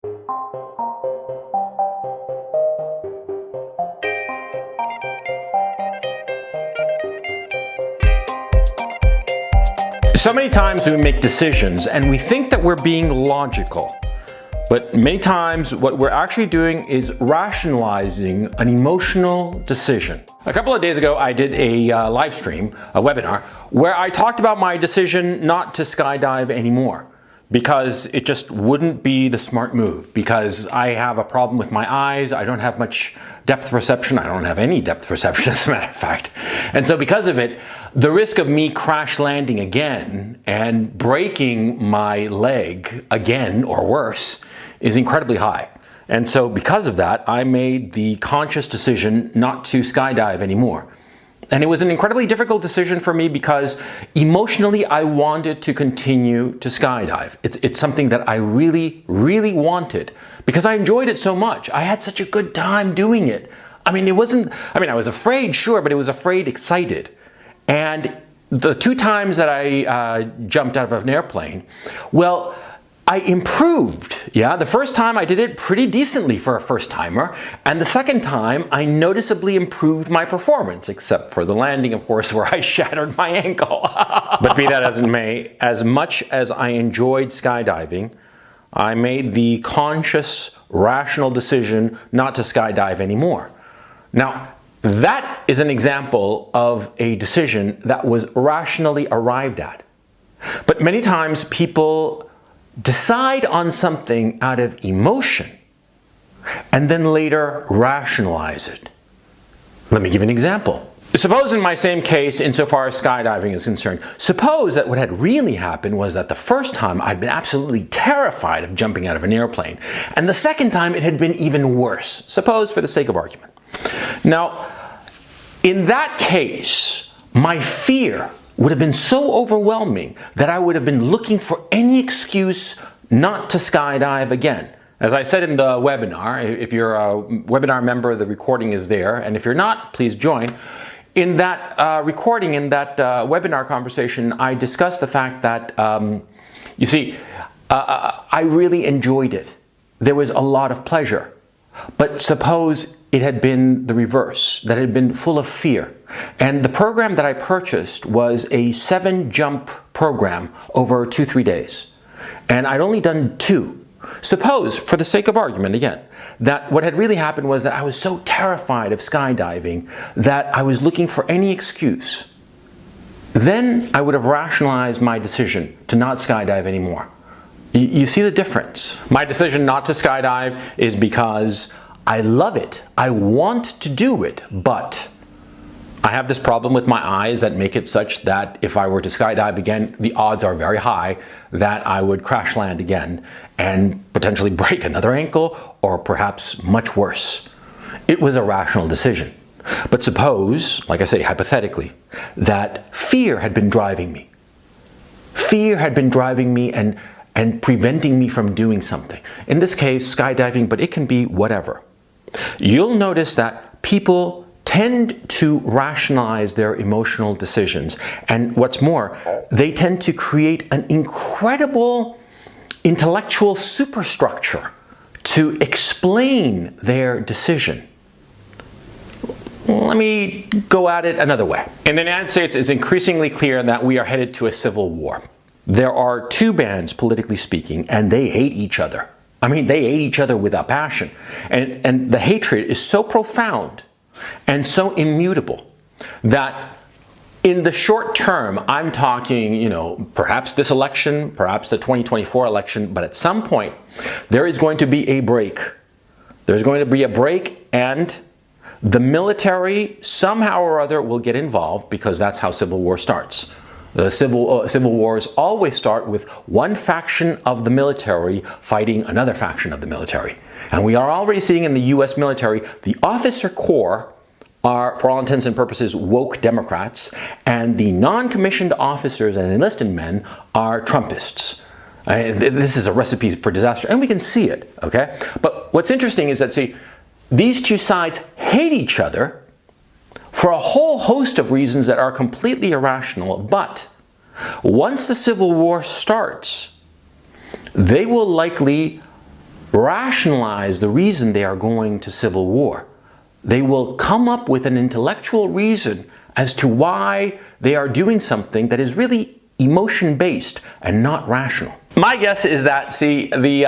So many times we make decisions and we think that we're being logical. But many times what we're actually doing is rationalizing an emotional decision. A couple of days ago I did a live stream, a webinar, where I talked about my decision not to skydive anymore because it just wouldn't be the smart move, because I have a problem with my eyes, I don't have much depth perception, I don't have any depth perception as a matter of fact. And so because of it, the risk of me crash landing again and breaking my leg again or worse is incredibly high. And so because of that, I made the conscious decision not to skydive anymore. And it was an incredibly difficult decision for me because emotionally I wanted to continue to skydive. It's something that I really, really wanted because I enjoyed it so much. I had such a good time doing it. I was afraid, sure, but it was afraid excited. And the two times that I jumped out of an airplane, well, I improved. Yeah, the first time I did it pretty decently for a first timer, and the second time I noticeably improved my performance, except for the landing, of course, where I shattered my ankle. But be that as it may, as much as I enjoyed skydiving, I made the conscious, rational decision not to skydive anymore. Now, that is an example of a decision that was rationally arrived at. But many times people decide on something out of emotion and then later rationalize it. Let me give an example. Suppose in my same case, insofar as skydiving is concerned, suppose that what had really happened was that the first time I'd been absolutely terrified of jumping out of an airplane, and the second time it had been even worse. Suppose for the sake of argument. Now, in that case, my fear would have been so overwhelming that I would have been looking for any excuse not to skydive again. As I said in the webinar, if you're a webinar member, the recording is there, and if you're not, please join. In that recording, in that webinar conversation, I discussed the fact that, I really enjoyed it. There was a lot of pleasure. But suppose it had been the reverse, that it had been full of fear. And the program that I purchased was a 7-jump program over 2-3 days. And I'd only done 2. Suppose, for the sake of argument again, that what had really happened was that I was so terrified of skydiving that I was looking for any excuse. Then I would have rationalized my decision to not skydive anymore. You see the difference? My decision not to skydive is because I love it. I want to do it, but I have this problem with my eyes that make it such that if I were to skydive again, the odds are very high that I would crash land again and potentially break another ankle, or perhaps much worse. It was a rational decision. But suppose, like I say, hypothetically, that fear had been driving me. Fear had been driving me and preventing me from doing something. In this case, skydiving, but it can be whatever. You'll notice that people tend to rationalize their emotional decisions. And what's more, they tend to create an incredible intellectual superstructure to explain their decision. Let me go at it another way. In the United States, it's increasingly clear that we are headed to a civil war. There are 2 bands, politically speaking, and they hate each other. I mean, they hate each other with a passion. And the hatred is so profound and so immutable that in the short term, I'm talking, perhaps this election, perhaps the 2024 election, but at some point, there is going to be a break. There's going to be a break, and the military somehow or other will get involved, because that's how civil war starts. The civil wars always start with one faction of the military fighting another faction of the military. And we are already seeing in the US military, the officer corps are, for all intents and purposes, woke Democrats, and the non-commissioned officers and enlisted men are Trumpists. This is a recipe for disaster, and we can see it, okay? But what's interesting is that, see, these 2 sides hate each other for a whole host of reasons that are completely irrational, but once the Civil War starts, they will likely rationalize the reason they are going to civil war. They will come up with an intellectual reason as to why they are doing something that is really emotion-based and not rational. My guess is that, see, the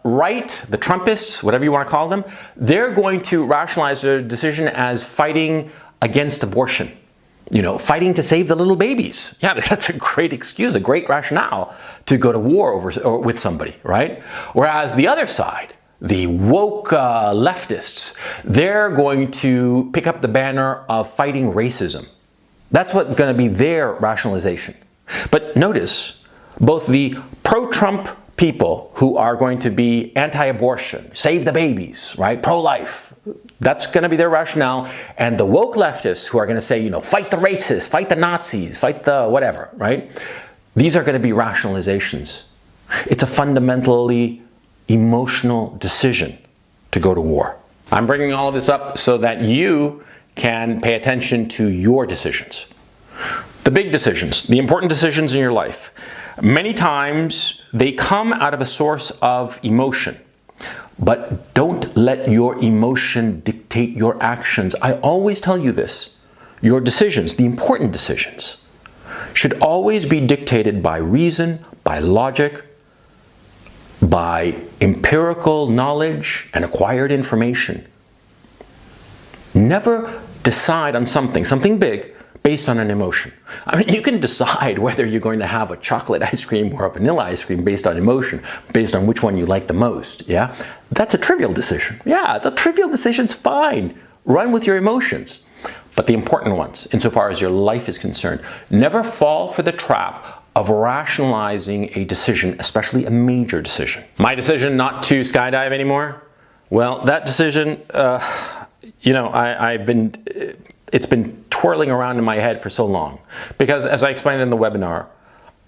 right, the Trumpists, whatever you want to call them, they're going to rationalize their decision as fighting against abortion. You know, fighting to save the little babies. Yeah, that's a great excuse, a great rationale to go to war over or with somebody, right? Whereas the other side, the woke leftists, they're going to pick up the banner of fighting racism. That's what's going to be their rationalization. But notice, both the pro-Trump people who are going to be anti-abortion, save the babies, right, pro-life, that's going to be their rationale, and the woke leftists who are going to say, you know, fight the racists, fight the Nazis, fight the whatever, right? These are going to be rationalizations. It's a fundamentally emotional decision to go to war. I'm bringing all of this up so that you can pay attention to your decisions. The big decisions, the important decisions in your life, many times they come out of a source of emotion. But don't let your emotion dictate your actions. I always tell you this. Your decisions, the important decisions, should always be dictated by reason, by logic, by empirical knowledge and acquired information. Never decide on something big, based on an emotion. I mean, you can decide whether you're going to have a chocolate ice cream or a vanilla ice cream based on emotion, based on which one you like the most, yeah? That's a trivial decision. Yeah, the trivial decision's fine. Run with your emotions. But the important ones, insofar as your life is concerned, never fall for the trap of rationalizing a decision, especially a major decision. My decision not to skydive anymore? Well, that decision, you know, it's been twirling around in my head for so long. Because as I explained in the webinar,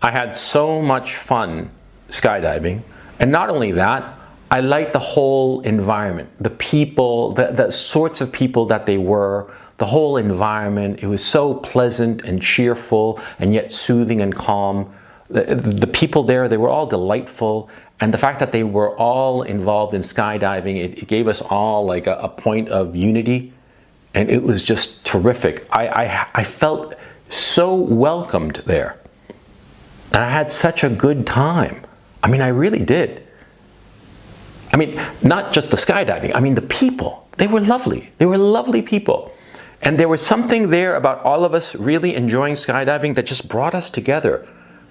I had so much fun skydiving. And not only that, I liked the whole environment, the people, the sorts of people that they were, the whole environment. It was so pleasant and cheerful and yet soothing and calm. The people there, they were all delightful. And the fact that they were all involved in skydiving, it gave us all like a point of unity. And it was just terrific. I felt so welcomed there. And I had such a good time. I mean, I really did. I mean, not just the skydiving, I mean the people. They were lovely. They were lovely people. And there was something there about all of us really enjoying skydiving that just brought us together.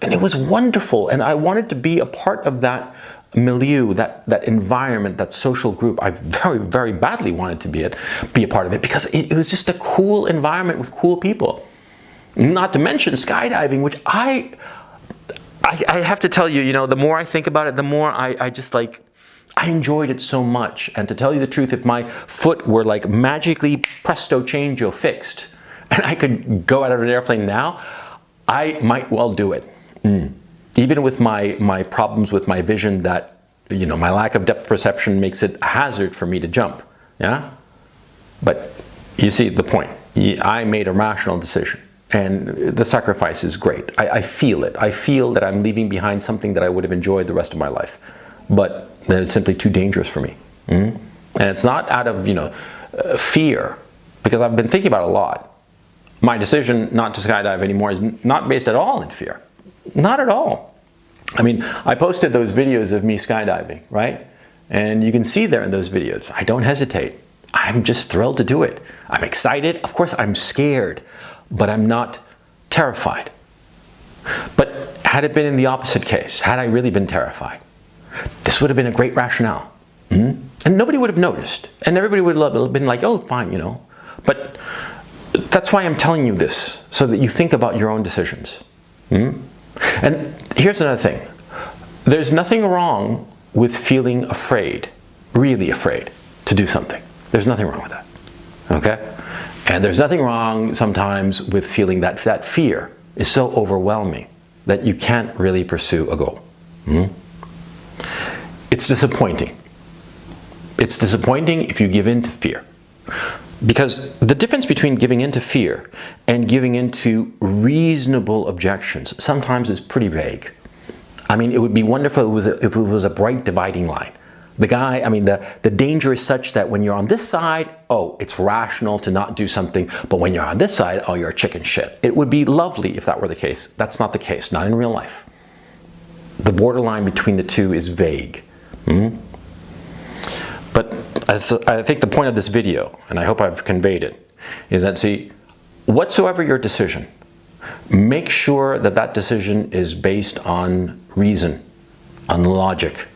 And it was wonderful. And I wanted to be a part of that milieu, that environment, that social group. I very, very badly wanted to be a part of it because it was just a cool environment with cool people. Not to mention skydiving, which I have to tell you, you know, the more I think about it, the more I just like, I enjoyed it so much. And to tell you the truth, if my foot were like magically presto changeo fixed and I could go out of an airplane now, I might well do it. Even with my problems with my vision, that, you know, my lack of depth perception makes it a hazard for me to jump, yeah? But you see the point. I made a rational decision, and the sacrifice is great. I feel it. I feel that I'm leaving behind something that I would have enjoyed the rest of my life, but that it's simply too dangerous for me. And it's not out of, you know, fear, because I've been thinking about it a lot. My decision not to skydive anymore is not based at all in fear. Not at all. I mean, I posted those videos of me skydiving, right? And you can see there in those videos, I don't hesitate. I'm just thrilled to do it. I'm excited. Of course, I'm scared, but I'm not terrified. But had it been in the opposite case, had I really been terrified, this would have been a great rationale. And nobody would have noticed. And everybody would have been like, oh, fine, you know. But that's why I'm telling you this, so that you think about your own decisions. And here's another thing. There's nothing wrong with feeling afraid, really afraid to do something. There's nothing wrong with that, okay? And there's nothing wrong sometimes with feeling that fear is so overwhelming that you can't really pursue a goal. It's disappointing. It's disappointing if you give in to fear. Because the difference between giving in to fear and giving in to reasonable objections sometimes is pretty vague. I mean, it would be wonderful if it was a bright dividing line. The danger is such that when you're on this side, oh, it's rational to not do something, but when you're on this side, oh, you're a chicken shit. It would be lovely if that were the case. That's not the case, not in real life. The borderline between the two is vague. But I think the point of this video, and I hope I've conveyed it, is that, see, whatsoever your decision, make sure that that decision is based on reason, on logic.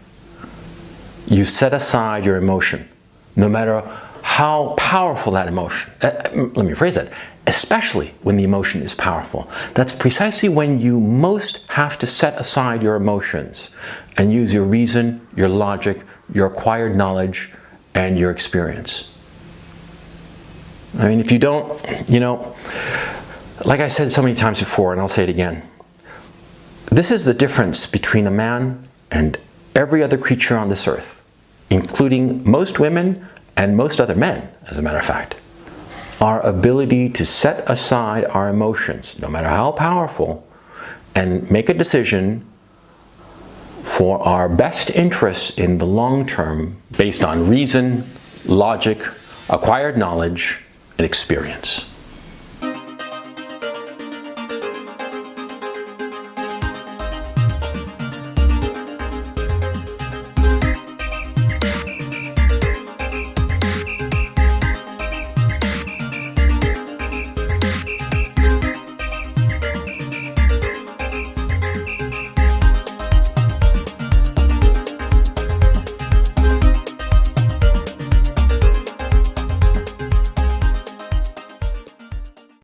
You set aside your emotion, no matter how powerful that emotion. Let me rephrase that. Especially when the emotion is powerful. That's precisely when you most have to set aside your emotions and use your reason, your logic, your acquired knowledge, and your experience. I mean, if you don't, like I said so many times before, and I'll say it again, this is the difference between a man and every other creature on this earth, including most women and most other men, as a matter of fact. Our ability to set aside our emotions, no matter how powerful, and make a decision for our best interests in the long term based on reason, logic, acquired knowledge, and experience.